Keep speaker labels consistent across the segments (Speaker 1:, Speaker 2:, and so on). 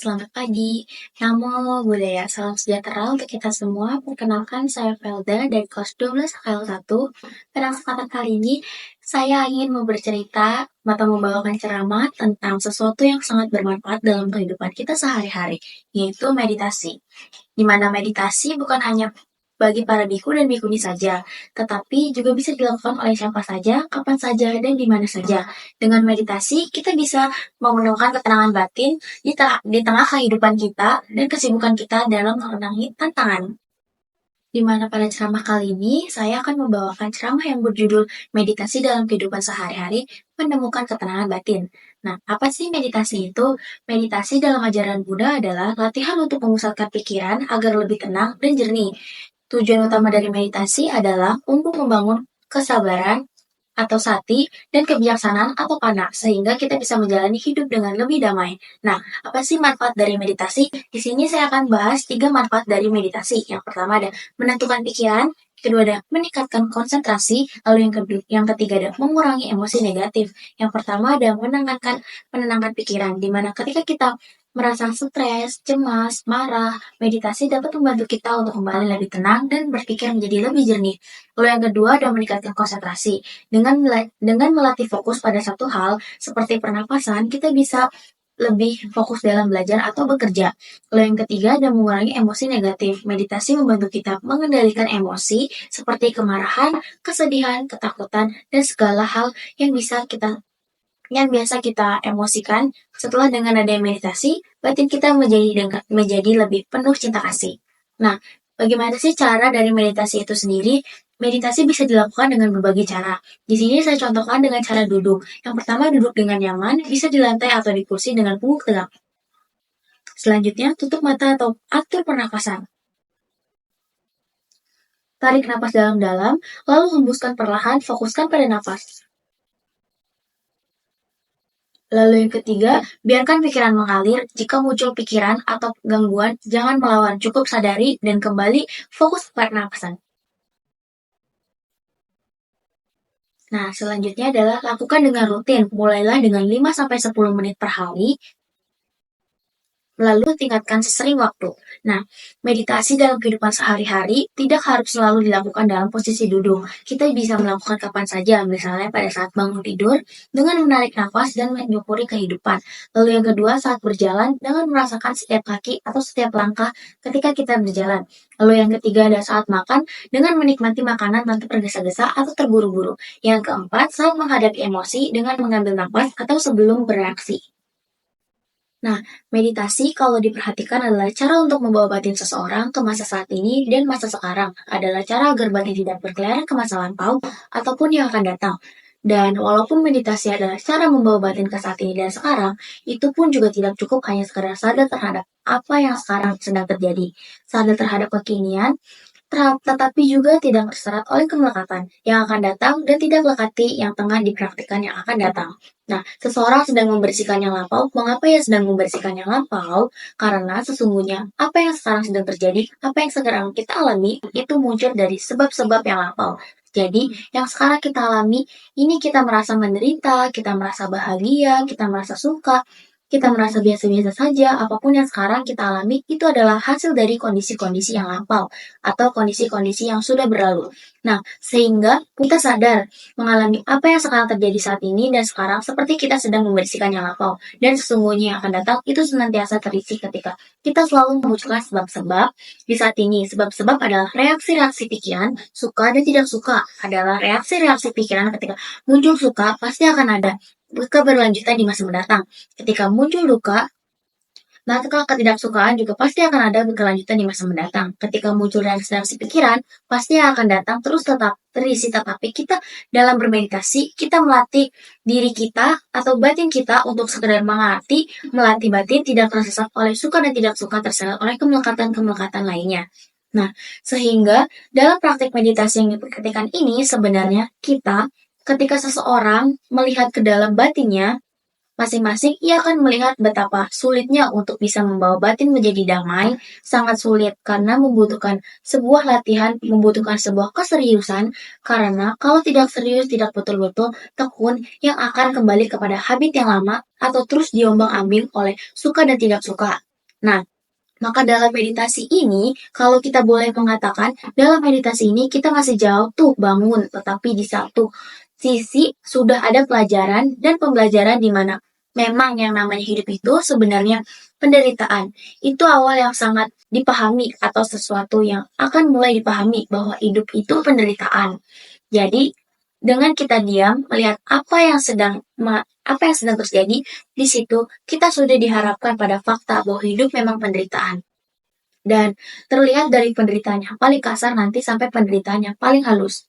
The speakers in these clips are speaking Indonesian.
Speaker 1: selamat pagi. Namo Buddhaya, salam sejahtera untuk kita semua. Perkenalkan, saya Felda dari kelas 12 KL1. Pada kesempatan kali ini, saya ingin bercerita atau membawakan ceramah tentang sesuatu yang sangat bermanfaat dalam kehidupan kita sehari-hari, yaitu meditasi. Di mana meditasi bukan hanya bagi para biku dan bikuni saja, tetapi juga bisa dilakukan oleh siapa saja, kapan saja, dan di mana saja. Dengan meditasi, kita bisa menemukan ketenangan batin di tengah kehidupan kita dan kesibukan kita dalam mengenangi tantangan. Di mana pada ceramah kali ini, saya akan membawakan ceramah yang berjudul Meditasi dalam Kehidupan Sehari-hari, Menemukan Ketenangan Batin. Nah, apa sih meditasi itu? Meditasi dalam ajaran Buddha adalah latihan untuk memusatkan pikiran agar lebih tenang dan jernih. Tujuan utama dari meditasi adalah untuk membangun kesabaran atau sati dan kebijaksanaan atau pana, sehingga kita bisa menjalani hidup dengan lebih damai. Nah, apa sih manfaat dari meditasi? Di sini saya akan bahas 3 manfaat dari meditasi. Yang pertama ada menentukan pikiran, kedua ada meningkatkan konsentrasi, lalu yang ketiga ada mengurangi emosi negatif. Yang pertama ada menenangkan pikiran, di mana ketika kita merasa stres, cemas, marah, meditasi dapat membantu kita untuk kembali lebih tenang dan berpikir menjadi lebih jernih. Lalu yang kedua ada meningkatkan konsentrasi. Dengan melatih fokus pada satu hal, seperti pernapasan, kita bisa lebih fokus dalam belajar atau bekerja. Lalu yang ketiga ada mengurangi emosi negatif. Meditasi membantu kita mengendalikan emosi seperti kemarahan, kesedihan, ketakutan, dan segala hal yang biasa kita emosikan. Setelah dengan adanya meditasi, batin kita menjadi lebih penuh cinta kasih. Nah, bagaimana sih cara dari meditasi itu sendiri? Meditasi bisa dilakukan dengan berbagai cara. Di sini saya contohkan dengan cara duduk. Yang pertama, duduk dengan nyaman, bisa di lantai atau di kursi dengan pungguk tegak. Selanjutnya, tutup mata atau atur pernapasan. Tarik napas dalam-dalam, lalu hembuskan perlahan, fokuskan pada napas. Lalu yang ketiga, biarkan pikiran mengalir. Jika muncul pikiran atau gangguan, jangan melawan. Cukup sadari dan kembali fokus pada pernapasan. Nah, selanjutnya adalah lakukan dengan rutin. Mulailah dengan 5-10 menit per hari, lalu tingkatkan sesering waktu. Nah, meditasi dalam kehidupan sehari-hari tidak harus selalu dilakukan dalam posisi duduk. Kita bisa melakukan kapan saja, misalnya pada saat bangun tidur, dengan menarik nafas dan menyukuri kehidupan. Lalu yang kedua, saat berjalan, dengan merasakan setiap kaki atau setiap langkah ketika kita berjalan. Lalu yang ketiga ada saat makan, dengan menikmati makanan tanpa tergesa-gesa atau terburu-buru. Yang keempat, saat menghadapi emosi, dengan mengambil nafas atau sebelum bereaksi. Nah, meditasi kalau diperhatikan adalah cara untuk membawa batin seseorang ke masa saat ini dan masa sekarang. Adalah cara agar batin tidak berkeliaran ke masa lampau ataupun yang akan datang. Dan walaupun meditasi adalah cara membawa batin ke saat ini dan sekarang, itu pun juga tidak cukup hanya sekadar sadar terhadap apa yang sekarang sedang terjadi. Sadar terhadap kekinian, tetapi juga tidak terserat oleh kemelekatan yang akan datang dan tidak melekati yang tengah dipraktikkan yang akan datang. Nah, seseorang sedang membersihkan yang lampau. Mengapa ia sedang membersihkan yang lampau? Karena sesungguhnya apa yang sekarang sedang terjadi, apa yang sekarang kita alami, itu muncul dari sebab-sebab yang lampau. Jadi, yang sekarang kita alami, ini kita merasa menderita, kita merasa bahagia, kita merasa suka, kita merasa biasa-biasa saja, apapun yang sekarang kita alami, itu adalah hasil dari kondisi-kondisi yang lampau, atau kondisi-kondisi yang sudah berlalu. Nah, sehingga kita sadar mengalami apa yang sekarang terjadi saat ini dan sekarang seperti kita sedang membersihkan yang lampau. Dan sesungguhnya yang akan datang itu senantiasa terisi ketika kita selalu memunculkan sebab-sebab di saat ini. Sebab-sebab adalah reaksi-reaksi pikiran, suka dan tidak suka adalah reaksi-reaksi pikiran. Ketika muncul suka, pasti akan ada keberlanjutan di masa mendatang. Ketika muncul duka, maka ketidaksukaan juga pasti akan ada berkelanjutan di masa mendatang. Ketika muncul reaksi-reaksi pikiran, pasti akan datang terus tetap terisi. Tetapi kita dalam bermeditasi, kita melatih diri kita atau batin kita untuk sekedar mengerti, melatih batin tidak tersesat oleh suka dan tidak suka terseret oleh kemelekatan-kemelekatan lainnya. Nah, sehingga dalam praktik meditasi yang diperhatikan ini sebenarnya kita ketika seseorang melihat ke dalam batinnya, masing-masing ia akan melihat betapa sulitnya untuk bisa membawa batin menjadi damai, sangat sulit karena membutuhkan sebuah latihan, membutuhkan sebuah keseriusan, karena kalau tidak serius, tidak betul-betul tekun, yang akan kembali kepada habit yang lama atau terus diombang-ambing oleh suka dan tidak suka. Nah, maka dalam meditasi ini, kalau kita boleh mengatakan, dalam meditasi ini kita masih jauh tuh bangun, tetapi di satu sisi sudah ada pelajaran dan pembelajaran di mana memang yang namanya hidup itu sebenarnya penderitaan. Itu awal yang sangat dipahami atau sesuatu yang akan mulai dipahami bahwa hidup itu penderitaan. Jadi, dengan kita diam melihat apa yang sedang terjadi, di situ kita sudah diharapkan pada fakta bahwa hidup memang penderitaan. Dan terlihat dari penderitaan yang paling kasar nanti sampai penderitaan yang paling halus.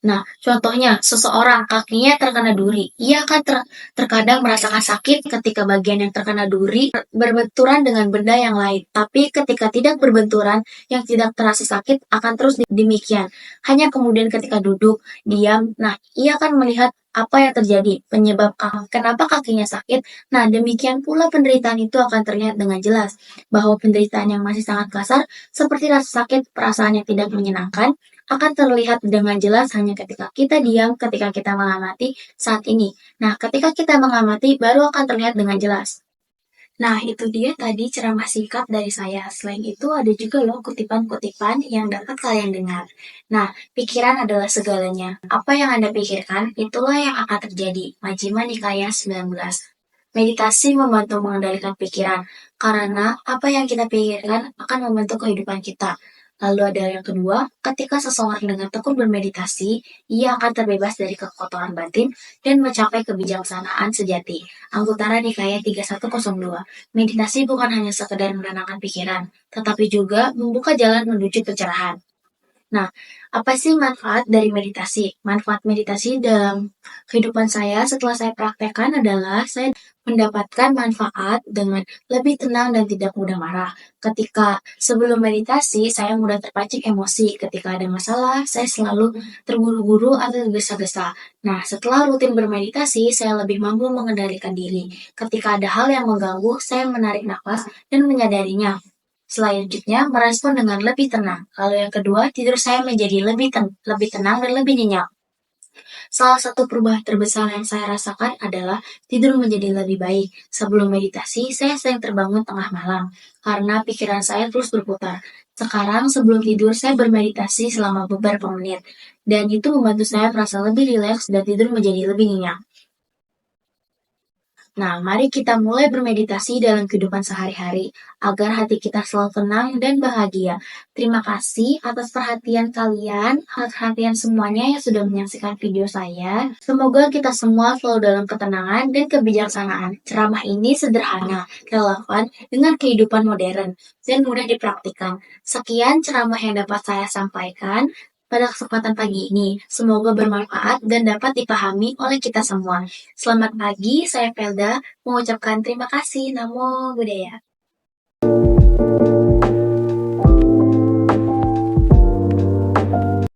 Speaker 1: Nah, contohnya seseorang kakinya terkena duri. Ia akan terkadang merasakan sakit ketika bagian yang terkena duri berbenturan dengan benda yang lain. Tapi ketika tidak berbenturan, yang tidak terasa sakit akan terus demikian. Hanya kemudian ketika duduk, diam, nah ia akan melihat apa yang terjadi, penyebab kenapa kakinya sakit. Nah, demikian pula penderitaan itu akan terlihat dengan jelas bahwa penderitaan yang masih sangat kasar seperti rasa sakit, perasaan yang tidak menyenangkan, akan terlihat dengan jelas hanya ketika kita diam, ketika kita mengamati saat ini. Nah, ketika kita mengamati, baru akan terlihat dengan jelas. Nah, itu dia tadi ceramah singkat dari saya. Selain itu, ada juga loh kutipan-kutipan yang dapat kalian dengar. Nah, pikiran adalah segalanya. Apa yang Anda pikirkan, itulah yang akan terjadi. Majjhima Nikaya 19. Meditasi membantu mengendalikan pikiran, karena apa yang kita pikirkan akan membentuk kehidupan kita. Lalu ada yang kedua, ketika seseorang dengan tekun bermeditasi, ia akan terbebas dari kekotoran batin dan mencapai kebijaksanaan sejati. Anggutara Nikaya 3102. Meditasi bukan hanya sekedar menenangkan pikiran, tetapi juga membuka jalan menuju pencerahan. Nah, apa sih manfaat dari meditasi? Manfaat meditasi dalam kehidupan saya setelah saya praktekkan adalah saya mendapatkan manfaat dengan lebih tenang dan tidak mudah marah. Ketika sebelum meditasi, saya mudah terpancing emosi. Ketika ada masalah, saya selalu terburu-buru atau tergesa-gesa. Nah, setelah rutin bermeditasi, saya lebih mampu mengendalikan diri. Ketika ada hal yang mengganggu, saya menarik nafas dan menyadarinya. Selanjutnya, merespon dengan lebih tenang. Lalu yang kedua, tidur saya menjadi lebih tenang dan lebih nyenyak. Salah satu perubahan terbesar yang saya rasakan adalah tidur menjadi lebih baik. Sebelum meditasi, saya sering terbangun tengah malam karena pikiran saya terus berputar. Sekarang sebelum tidur, saya bermeditasi selama beberapa menit. Dan itu membantu saya merasa lebih rileks dan tidur menjadi lebih nyenyak. Nah, mari kita mulai bermeditasi dalam kehidupan sehari-hari agar hati kita selalu tenang dan bahagia. Terima kasih atas perhatian kalian, atas perhatian semuanya yang sudah menyaksikan video saya. Semoga kita semua selalu dalam ketenangan dan kebijaksanaan. Ceramah ini sederhana, relevan dengan kehidupan modern, dan mudah dipraktikkan. Sekian ceramah yang dapat saya sampaikan pada kesempatan pagi ini. Semoga bermanfaat dan dapat dipahami oleh kita semua. Selamat pagi, saya Felda mengucapkan terima kasih. Namo Buddhaya.